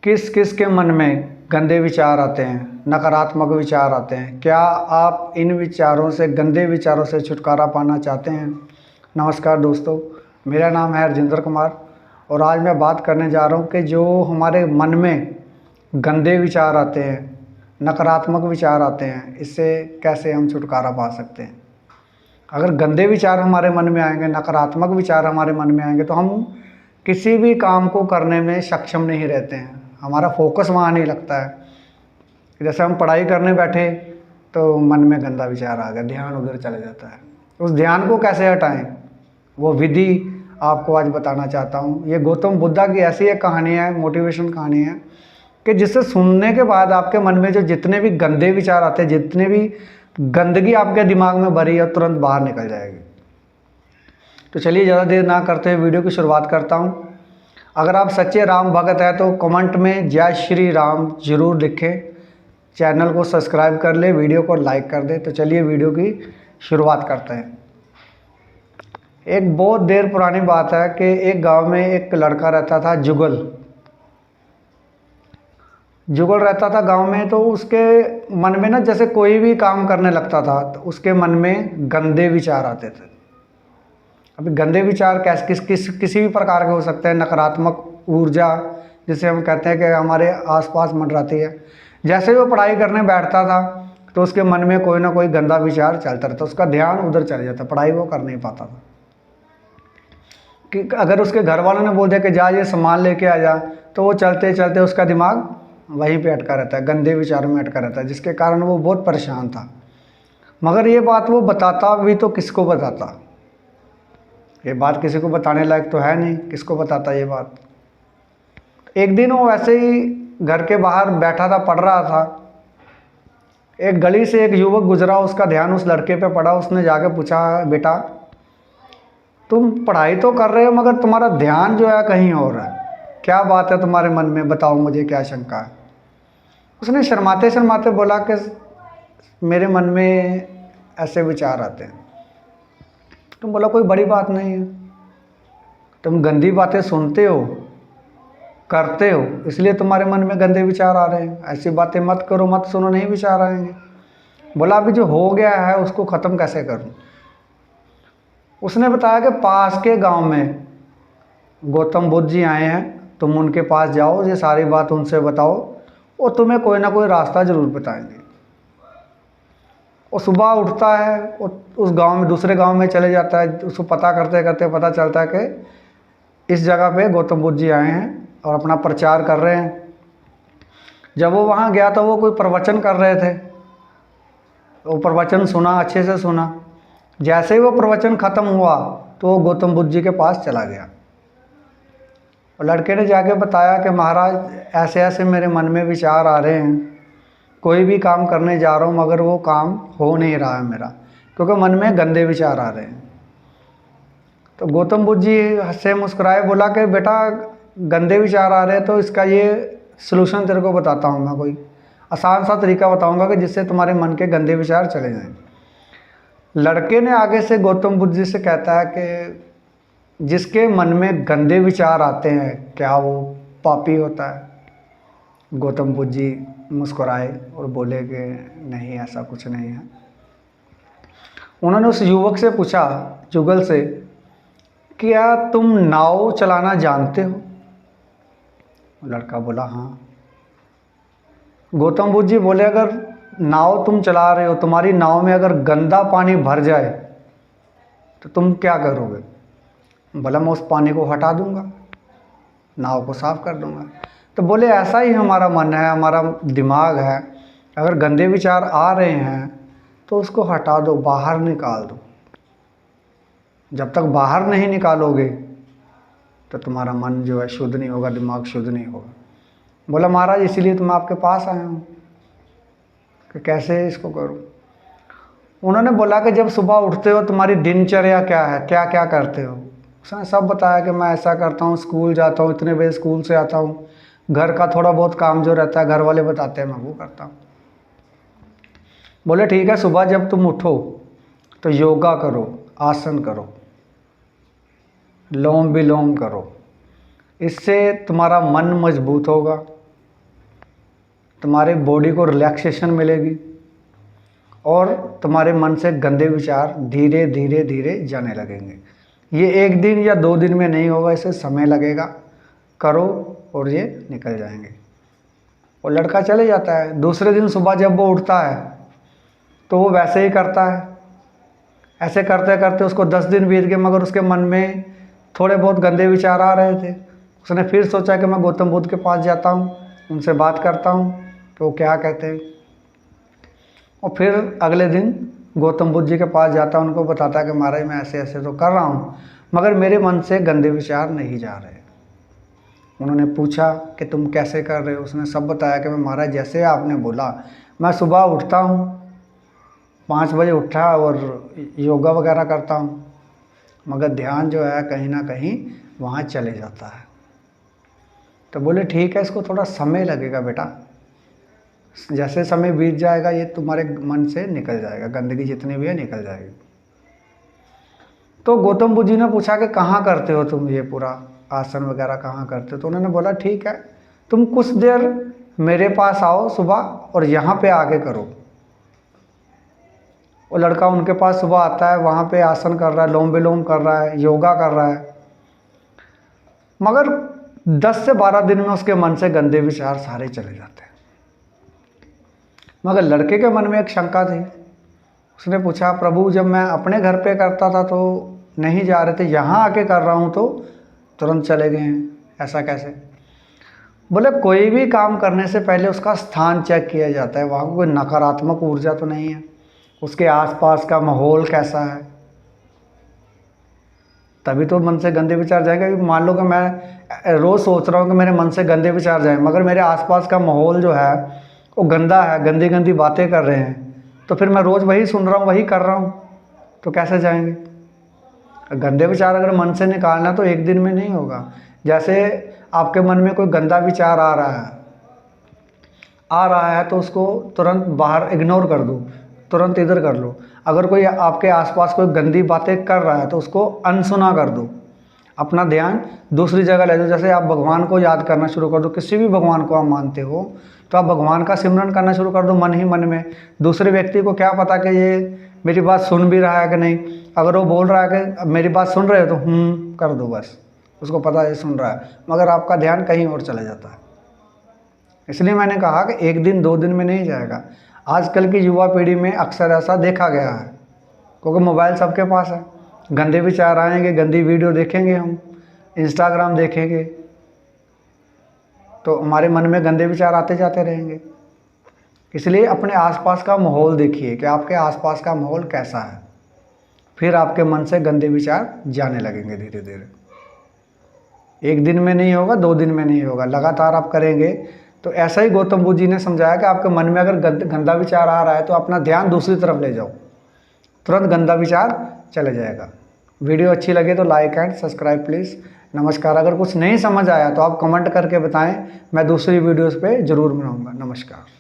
किस किस के मन में गंदे विचार आते हैं, नकारात्मक विचार आते हैं? क्या आप इन विचारों से, गंदे विचारों से छुटकारा पाना चाहते हैं? नमस्कार दोस्तों, मेरा नाम है राजेंद्र कुमार और आज मैं बात करने जा रहा हूं कि जो हमारे मन में गंदे विचार आते हैं, नकारात्मक विचार आते हैं, इससे कैसे हम छुटकारा पा सकते हैं। अगर गंदे विचार हमारे मन में आएंगे, नकारात्मक विचार हमारे मन में आएंगे तो हम किसी भी काम को करने में सक्षम नहीं रहते हैं, हमारा फोकस वहाँ नहीं लगता है। जैसे हम पढ़ाई करने बैठे तो मन में गंदा विचार आ गया, ध्यान उधर चला जाता है। उस ध्यान को कैसे हटाएं, वो विधि आपको आज बताना चाहता हूँ। ये गौतम बुद्धा की ऐसी एक कहानी है, मोटिवेशन कहानी है कि जिससे सुनने के बाद आपके मन में जो जितने भी गंदे विचार आते हैं, जितने भी गंदगी आपके दिमाग में भरी है, तुरंत बाहर निकल जाएगी। तो चलिए ज़्यादा देर ना करते हुए वीडियो की शुरुआत करता हूँ। अगर आप सच्चे राम भगत हैं तो कमेंट में जय श्री राम ज़रूर लिखें, चैनल को सब्सक्राइब कर ले, वीडियो को लाइक कर दें। तो चलिए वीडियो की शुरुआत करते हैं। एक बहुत देर पुरानी बात है कि एक गांव में एक लड़का रहता था, जुगल रहता था गांव में। तो उसके मन में ना, जैसे कोई भी काम करने लगता था तो उसके मन में गंदे विचार आते थे। अभी गंदे विचार किसी भी प्रकार के हो सकते हैं। नकारात्मक ऊर्जा जिसे हम कहते हैं कि हमारे आसपास मंडराती है। जैसे ही वो पढ़ाई करने बैठता था तो उसके मन में कोई ना कोई गंदा विचार चलता रहता, उसका ध्यान उधर चले जाता, पढ़ाई वो कर नहीं पाता था। कि अगर उसके घर वालों ने बोल दिया कि जा ये सामान लेके आ जा, तो वो चलते चलते उसका दिमाग वहीं पे अटका रहता है, गंदे विचारों में अटका रहता है, जिसके कारण वो बहुत परेशान था। मगर ये बात वो बताता भी तो किसको बताता? ये बात किसी को बताने लायक तो है नहीं, किसको बताता ये बात? एक दिन वो वैसे ही घर के बाहर बैठा था, पढ़ रहा था। एक गली से एक युवक गुजरा, उसका ध्यान उस लड़के पे पड़ा। उसने जाके पूछा, बेटा तुम पढ़ाई तो कर रहे हो मगर तुम्हारा ध्यान जो है कहीं और है, क्या बात है तुम्हारे मन में, बताओ मुझे, क्या शंका है? उसने शर्माते शर्माते बोला कि मेरे मन में ऐसे विचार आते हैं। तुम बोला कोई बड़ी बात नहीं है, तुम गंदी बातें सुनते हो, करते हो, इसलिए तुम्हारे मन में गंदे विचार आ रहे हैं। ऐसी बातें मत करो, मत सुनो, नहीं विचार आएंगे। बोला अभी जो हो गया है उसको ख़त्म कैसे करूं? उसने बताया कि पास के गांव में गौतम बुद्ध जी आए हैं, तुम उनके पास जाओ, ये सारी बात उनसे बताओ, वो तुम्हें कोई ना कोई रास्ता ज़रूर बताएंगे। वो सुबह उठता है, उस गांव में, दूसरे गांव में चले जाता है। उसको पता करते करते पता चलता है कि इस जगह पे गौतम बुद्ध जी आए हैं और अपना प्रचार कर रहे हैं। जब वो वहाँ गया तो वो कोई प्रवचन कर रहे थे। वो प्रवचन सुना, अच्छे से सुना। जैसे ही वो प्रवचन ख़त्म हुआ तो वो गौतम बुद्ध जी के पास चला गया और लड़के ने जाके बताया कि महाराज ऐसे ऐसे मेरे मन में विचार आ रहे हैं, कोई भी काम करने जा रहा हूँ मगर वो काम हो नहीं रहा है मेरा, क्योंकि मन में गंदे विचार आ रहे हैं। तो गौतम बुद्ध जी हंसे मुस्कुराए, बोला कि बेटा गंदे विचार आ रहे हैं तो इसका ये सलूशन तेरे को बताता हूँ मैं, कोई आसान सा तरीका बताऊँगा कि जिससे तुम्हारे मन के गंदे विचार चले जाएँ। लड़के ने आगे से गौतम बुद्ध जी से कहता है कि जिसके मन में गंदे विचार आते हैं क्या वो पापी होता है? गौतम बुद्ध जी मुस्कुराए और बोले कि नहीं, ऐसा कुछ नहीं है। उन्होंने उस युवक से पूछा, जुगल से, क्या तुम नाव चलाना जानते हो? लड़का बोला हाँ। गौतम बुद्ध जी बोले अगर नाव तुम चला रहे हो, तुम्हारी नाव में अगर गंदा पानी भर जाए तो तुम क्या करोगे? बोला मैं उस पानी को हटा दूंगा, नाव को साफ कर दूंगा। तो बोले ऐसा ही हमारा मन है, हमारा दिमाग है, अगर गंदे विचार आ रहे हैं तो उसको हटा दो, बाहर निकाल दो। जब तक बाहर नहीं निकालोगे तो तुम्हारा मन जो है शुद्ध नहीं होगा, दिमाग शुद्ध नहीं होगा। बोला महाराज इसीलिए तो मैं आपके पास आया हूँ कि कैसे इसको करूँ। उन्होंने बोला कि जब सुबह उठते हो तुम्हारी दिनचर्या क्या है, क्या क्या करते हो? उसने सब बताया कि मैं ऐसा करता हूँ, स्कूल जाता हूँ, इतने बजे स्कूल से आता हूँ, घर का थोड़ा बहुत काम जो रहता है घर वाले बताते हैं मैं वो करता हूँ। बोले ठीक है, सुबह जब तुम उठो तो योगा करो, आसन करो, लोम विलोम करो, इससे तुम्हारा मन मजबूत होगा, तुम्हारे बॉडी को रिलैक्सेशन मिलेगी और तुम्हारे मन से गंदे विचार धीरे धीरे धीरे जाने लगेंगे। ये 1 दिन या 2 दिन में नहीं होगा, इसे समय लगेगा। करो और ये निकल जाएंगे। और लड़का चले जाता है। दूसरे दिन सुबह जब वो उठता है तो वो वैसे ही करता है। ऐसे करते करते उसको 10 दिन बीत गए, मगर उसके मन में थोड़े बहुत गंदे विचार आ रहे थे। उसने फिर सोचा कि मैं गौतम बुद्ध के पास जाता हूँ, उनसे बात करता हूँ कि वो क्या कहते हैं। और फिर अगले दिन गौतम बुद्ध जी के पास जाता है, उनको बताता है कि महाराज मैं ऐसे ऐसे तो कर रहा हूँ, मगर मेरे मन से गंदे विचार नहीं जा रहे। उन्होंने पूछा कि तुम कैसे कर रहे हो। उसने सब बताया कि मैं महाराज जैसे आपने बोला, मैं सुबह उठता हूँ 5 बजे उठा और योगा वगैरह करता हूँ, मगर ध्यान जो है कहीं ना कहीं वहाँ चले जाता है। तो बोले ठीक है, इसको थोड़ा समय लगेगा बेटा, जैसे समय बीत जाएगा ये तुम्हारे मन से निकल जाएगा, गंदगी जितनी भी है निकल जाएगी। तो गौतम बुद्ध जी ने पूछा कि कहाँ करते हो तुम ये पूरा आसन वगैरह कहाँ करते हो। तो उन्होंने बोला ठीक है, तुम कुछ देर मेरे पास आओ सुबह और यहाँ पे आके करो। वो लड़का उनके पास सुबह आता है, वहाँ पे आसन कर रहा है, लोम विलोम कर रहा है, योगा कर रहा है, मगर 10 से 12 दिन में उसके मन से गंदे विचार सारे चले जाते हैं। मगर लड़के के मन में एक शंका थी। उसने पूछा प्रभु जब मैं अपने घर पे करता था तो नहीं जा रहे थे, यहाँ आके कर रहा हूँ तो तुरंत चले गए हैं, ऐसा कैसे। बोले कोई भी काम करने से पहले उसका स्थान चेक किया जाता है, वहाँ कोई नकारात्मक ऊर्जा तो नहीं है, उसके आसपास का माहौल कैसा है, तभी तो मन से गंदे विचार जाएंगे। मान लो कि मैं रोज़ सोच रहा हूँ कि मेरे मन से गंदे विचार जाएं, मगर मेरे आसपास का माहौल जो है वो गंदा है, गंदी गंदी बातें कर रहे हैं, तो फिर मैं रोज़ वही सुन रहा हूँ, वही कर रहा हूँ, तो कैसे जाएंगे। गंदे विचार अगर मन से निकालना तो 1 दिन में नहीं होगा। जैसे आपके मन में कोई गंदा विचार आ रहा है तो उसको तुरंत बाहर इग्नोर कर दो, तुरंत इधर कर लो। अगर कोई आपके आसपास कोई गंदी बातें कर रहा है तो उसको अनसुना कर दो, अपना ध्यान दूसरी जगह ले दो। जैसे आप भगवान को याद करना शुरू कर दो, किसी भी भगवान को आप मानते हो तो आप भगवान का सिमरन करना शुरू कर दो मन ही मन में। दूसरे व्यक्ति को क्या पता कि ये मेरी बात सुन भी रहा है कि नहीं। अगर वो बोल रहा है कि मेरी बात सुन रहे हो तो कर दो, बस उसको पता है सुन रहा है, मगर आपका ध्यान कहीं और चला जाता है। इसलिए मैंने कहा कि 1 दिन 2 दिन में नहीं जाएगा। आजकल की युवा पीढ़ी में अक्सर ऐसा देखा गया है, क्योंकि मोबाइल सबके पास है। गंदे विचार आएंगे, गंदी वीडियो देखेंगे, हम इंस्टाग्राम देखेंगे तो हमारे मन में गंदे विचार आते जाते रहेंगे। इसलिए अपने आसपास का माहौल देखिए कि आपके आसपास का माहौल कैसा है, फिर आपके मन से गंदे विचार जाने लगेंगे धीरे धीरे। 1 दिन में नहीं होगा, 2 दिन में नहीं होगा, लगातार आप करेंगे। तो ऐसा ही गौतम बुद्ध जी ने समझाया कि आपके मन में अगर गंदा विचार आ रहा है तो अपना ध्यान दूसरी तरफ ले जाओ, तुरंत गंदा विचार चले जाएगा। वीडियो अच्छी लगे तो लाइक एंड सब्सक्राइब प्लीज़। नमस्कार। अगर कुछ नहीं समझ आया तो आप कमेंट करके बताएं, मैं दूसरी वीडियोस पे ज़रूर बनाऊंगा। नमस्कार।